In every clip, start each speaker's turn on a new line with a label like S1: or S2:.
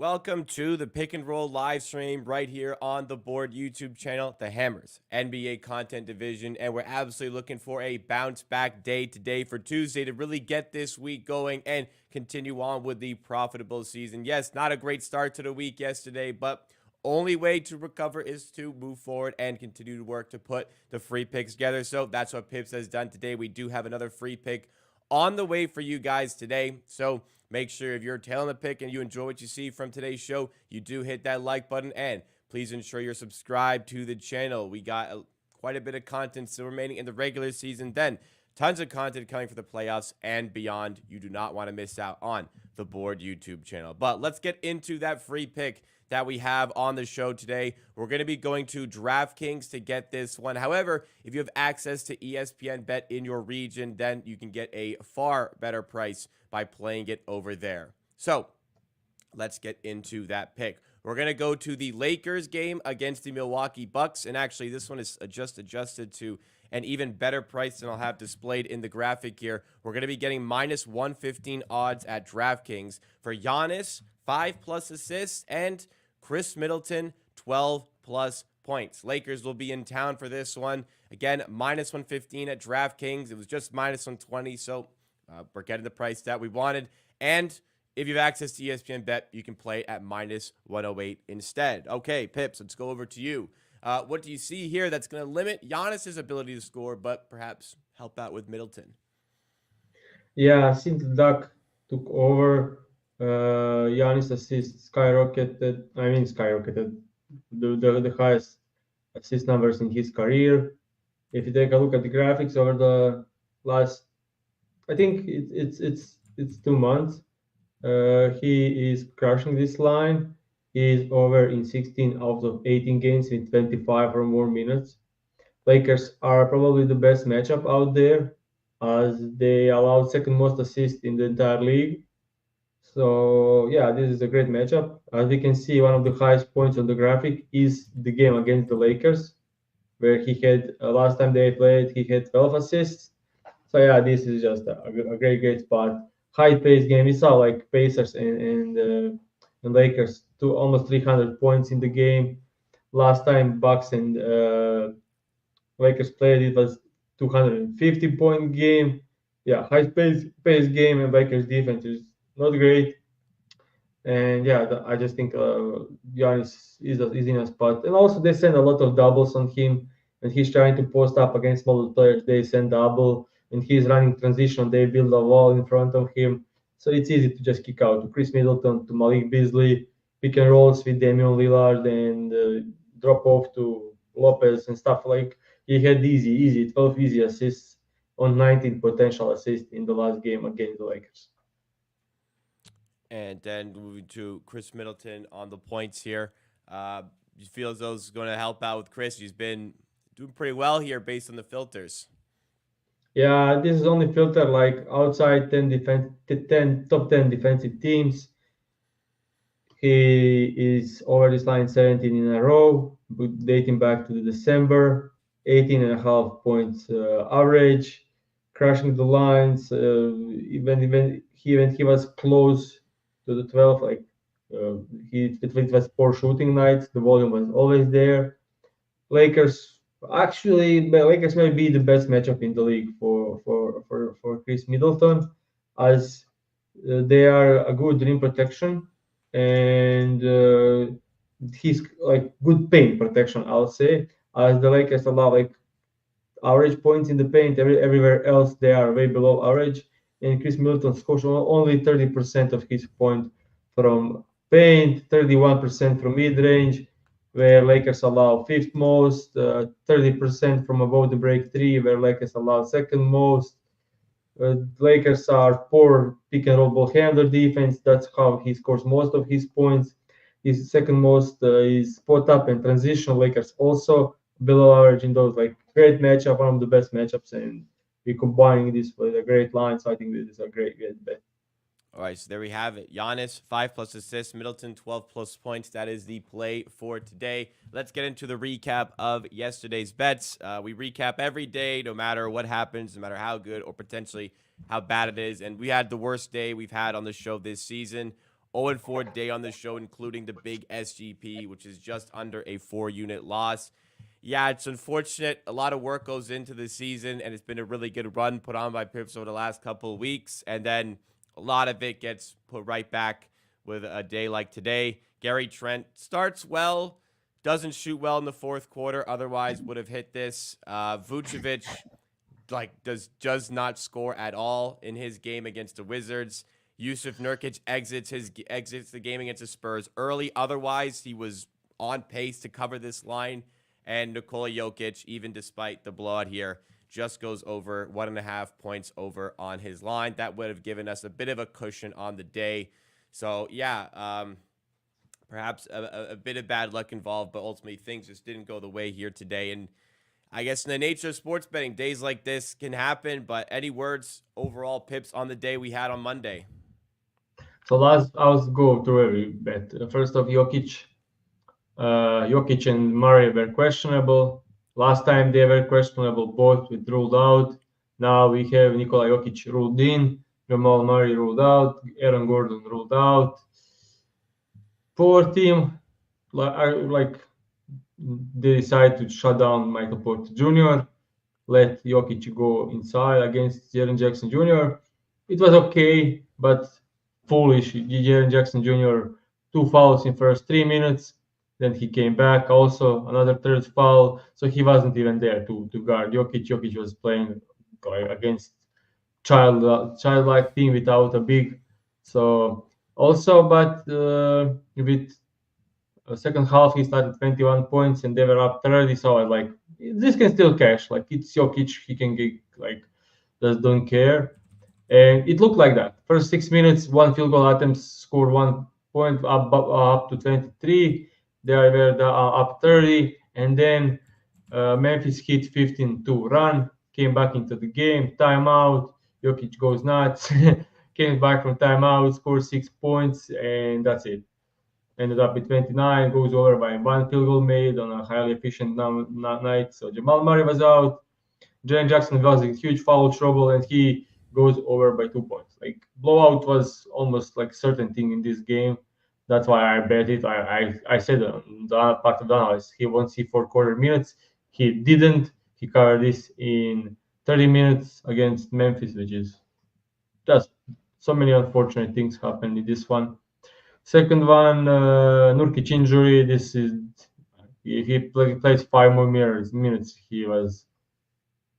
S1: Welcome to the Pick and Roll live stream right here on the Board YouTube channel, the Hammers NBA content division. And we're absolutely looking for a bounce back day today for Tuesday to really get this week going and continue on with the profitable season. Yes, not a great start to the week yesterday, but only way to recover is to move forward and continue to work to put the free picks together. So that's what Pips has done today. We do have another free pick on the way for you guys today. So make sure if you're tailing the pick and you enjoy what you see from today's show, you do hit that like button, and please ensure you're subscribed to the channel. We got quite a bit of content still remaining in the regular season, then tons of content coming for the playoffs and beyond. You do not want to miss out on the Board YouTube channel. But let's get into that free pick that we have on the show today. We're going to be going to DraftKings to get this one. However, if you have access to ESPN Bet in your region, then you can get a far better price by playing it over there. So let's get into that pick. We're going to go to the Lakers game against the Milwaukee Bucks. And actually, this one is adjusted to an even better price than I'll have displayed in the graphic here. We're going to be getting minus 115 odds at DraftKings for Giannis, 5+ assists, and Chris Middleton, 12+ points. Lakers will be in town for this one. Again, minus 115 at DraftKings. It was just minus 120, so we're getting the price that we wanted. And if you have access to ESPN Bet, you can play at minus 108 instead. Okay, Pips, let's go over to you. What do you see here that's going to limit Giannis's ability to score, but perhaps help out with Middleton?
S2: Yeah, since Duck took over, Giannis assists skyrocketed. Skyrocketed. The highest assist numbers in his career. If you take a look at the graphics over the last, I think it's 2 months. He is crushing this line. He is over in 16 out of 18 games in 25 or more minutes. Lakers are probably the best matchup out there, as they allowed second most assists in the entire league. So yeah, this is a great matchup. As we can see, one of the highest points on the graphic is the game against the Lakers, where he had last time they played, he had 12 assists. So yeah, this is just a great spot. High pace game. We saw like Pacers and Lakers to almost 300 points in the game. Last time Bucks and Lakers played, it was 250-point game. Yeah, high pace game, and Lakers defense is not great. And yeah, I just think Giannis is in a spot. And also, they send a lot of doubles on him, and he's trying to post up against smaller players. They send double, and he's running transition. They build a wall in front of him. So it's easy to just kick out to Chris Middleton, to Malik Beasley, pick and rolls with Damian Lillard, and drop off to Lopez and stuff like. He had easy 12 easy assists on 19 potential assists in the last game against the Lakers.
S1: And then moving to Chris Middleton on the points here. You feel as though it's going to help out with Chris. He's been doing pretty well here based on the filters.
S2: Yeah, this is only filter like outside 10 top 10 defensive teams. He is over this line 17 in a row, dating back to December, 18 and a half points average, crushing the lines. Even he was close to the 12, like uh, it was poor shooting nights. The volume was always there. Lakers Lakers may be the best matchup in the league for Chris Middleton, as they are a good rim protection, and he's like good paint protection. I'll say, as the Lakers allow like average points in the paint. Everywhere else they are way below average, and Chris Middleton scores only 30% of his point from paint, 31% from mid range, where Lakers allow fifth most, 30% from above the break three, where Lakers allow second most. Lakers are poor pick and roll ball handler defense. That's how he scores most of his points. His second most is spot up and transition. Lakers also below average in those. Like great matchup, one of the best matchups, and we combining this with a great line. So I think this is a great bet.
S1: All right, so there we have it. Giannis, 5+ assists. Middleton, 12+ points. That is the play for today. Let's get into the recap of yesterday's bets. We recap every day, no matter what happens, no matter how good or potentially how bad it is. And we had the worst day we've had on the show this season. 0-4 day on the show, including the big SGP, which is just under a 4-unit loss. Yeah, it's unfortunate. A lot of work goes into the season, and it's been a really good run put on by Pips over the last couple of weeks. And then a lot of it gets put right back with a day like today. Gary Trent starts well, doesn't shoot well in the fourth quarter, otherwise would have hit this. Vucevic does not score at all in his game against the Wizards. Yusuf Nurkic exits the game against the Spurs early. Otherwise, he was on pace to cover this line. And Nikola Jokic, even despite the blowout here, just goes over 1.5 points over on his line. That would have given us a bit of a cushion on the day. So yeah, perhaps a bit of bad luck involved, but ultimately things just didn't go the way here today. And I guess in the nature of sports betting, days like this can happen. But any words overall, Pips, on the day we had on Monday?
S2: So I'll go through every bet. First off, Jokic and Murray were questionable. Last time they were questionable, both with ruled out. Now we have Nikola Jokic ruled in, Jamal Murray ruled out, Aaron Gordon ruled out. Poor team, like they decided to shut down Michael Porter Jr., let Jokic go inside against Jaren Jackson Jr. It was okay, but foolish. Jaren Jackson Jr. 2 fouls in first 3 minutes. Then he came back, also another third foul. So he wasn't even there to guard Jokic. Jokic was playing against childlike team without a big. So also, but with second half he started 21 points and they were up 30. So I was like, this can still cash. Like it's Jokic, he can get like just don't care. And it looked like that. First 6 minutes, one field goal attempts, scored 1 point up to 23. They were up 30, and then Memphis hit 15-2 run, came back into the game, timeout. Jokic goes nuts, came back from timeout, scored 6 points, and that's it. Ended up with 29, goes over by one field goal made on a highly efficient night. So Jamal Murray was out. Jaren Jackson was in huge foul trouble, and he goes over by 2 points. Like blowout was almost like certain thing in this game. That's why I bet it. I said on the part of the analysis, he won't see 4 quarter minutes. He didn't. He covered this in 30 minutes against Memphis, which is just so many unfortunate things happened in this one. Second one, Nurkic injury. This is he plays 5 more minutes. He was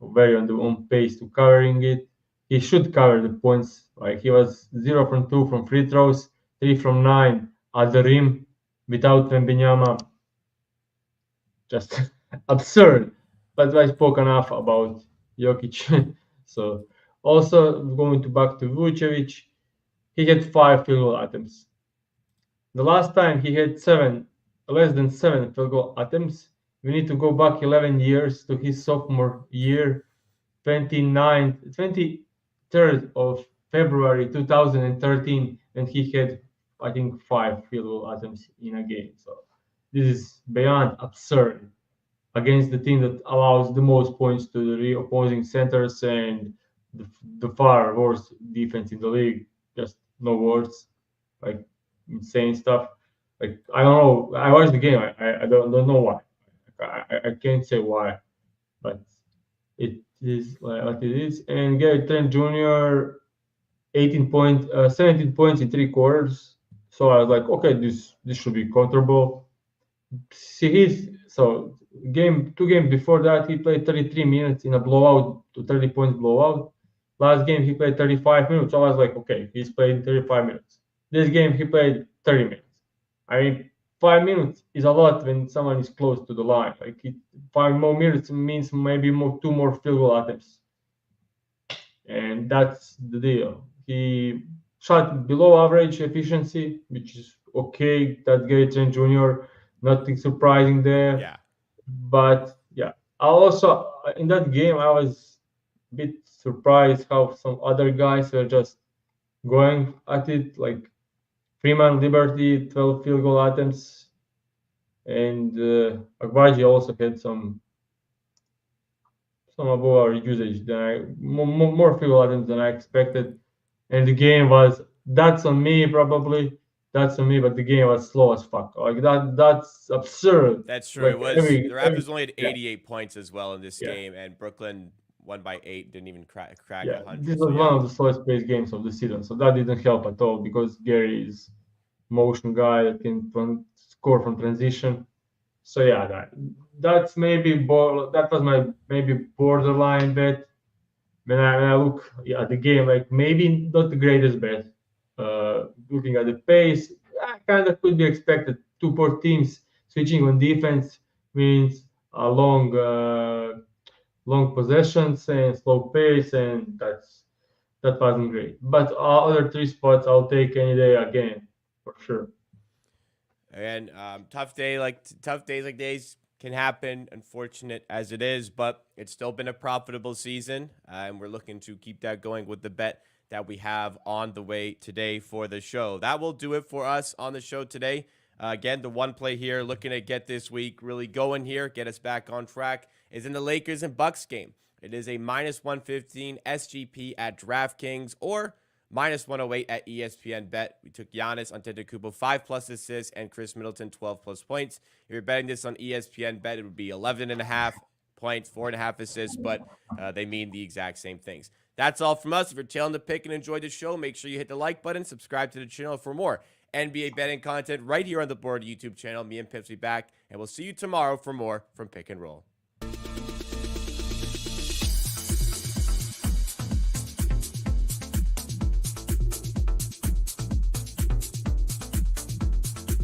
S2: very on pace to covering it. He should cover the points. Like he was 0 from 2 from free throws, 3 from 9 at the rim without Wembanyama. Just absurd. But I spoke enough about Jokic. So also going to back to Vucevic, he had 5 field goal attempts. The last time he had less than 7 field goal attempts. We need to go back 11 years to his sophomore year, 23rd of February 2013, and he had, I think, 5 field goal attempts in a game. So this is beyond absurd against the team that allows the most points to the opposing centers and the far worst defense in the league. Just no words, like insane stuff. Like I don't know. I watched the game. I don't know why. I can't say why, but it is like it is. And Gary Trent Jr. 17 points in 3 quarters. So I was like, okay, this should be comfortable. See, so game 2 games before that he played 33 minutes in a blowout to 30 points blowout. Last game he played 35 minutes. So I was like, okay, he's played 35 minutes. This game he played 30 minutes. I mean, 5 minutes is a lot when someone is close to the line. Like 5 more minutes means maybe 2 more field goal attempts, and that's the deal. He shot below average efficiency, which is okay. That Gary Trent Jr. Nothing surprising there,
S1: Yeah.
S2: but yeah. I also in that game I was a bit surprised how some other guys were just going at it, like Freeman Liberty, 12 field goal attempts, and Agbaji also had some above average usage than more field goal attempts than I expected. And the game was that's on me probably. That's on me, but the game was slow as fuck. Like that's absurd.
S1: That's true. It
S2: Like
S1: was
S2: every
S1: the
S2: every
S1: Raptors only had
S2: yeah
S1: 88 points as well in this
S2: yeah
S1: game, and Brooklyn won by 8. Didn't even crack
S2: yeah. This
S1: 100. So
S2: was
S1: yeah.
S2: one of the slowest paced games of the season, so that didn't help at all because Gary is motion guy that can score from transition. So yeah, that's maybe that was my maybe borderline bet when I look at the game, like maybe not the greatest bet. Looking at the pace, kind of could be expected. Two poor teams switching on defense means a long possessions and slow pace, and that wasn't great. But other three spots, I'll take any day again for sure.
S1: And tough days like days can happen, unfortunate as it is, but it's still been a profitable season, and we're looking to keep that going with the bet that we have on the way today for the show. That will do it for us on the show today. Again, the one play here, looking to get this week really going here, get us back on track, is in the Lakers and Bucks game. It is a minus 115 SGP at DraftKings or minus 108 at ESPN Bet. We took Giannis Antetokounmpo 5+ assists and Chris Middleton 12+ points. If you're betting this on ESPN Bet, it would be 11.5 points, 4.5 assists, but they mean the exact same things. That's all from us. If you're tailing the pick and enjoyed the show, make sure you hit the like button, subscribe to the channel for more NBA betting content right here on the Board YouTube channel. Me and Pips will be back, and we'll see you tomorrow for more from Pick and Roll.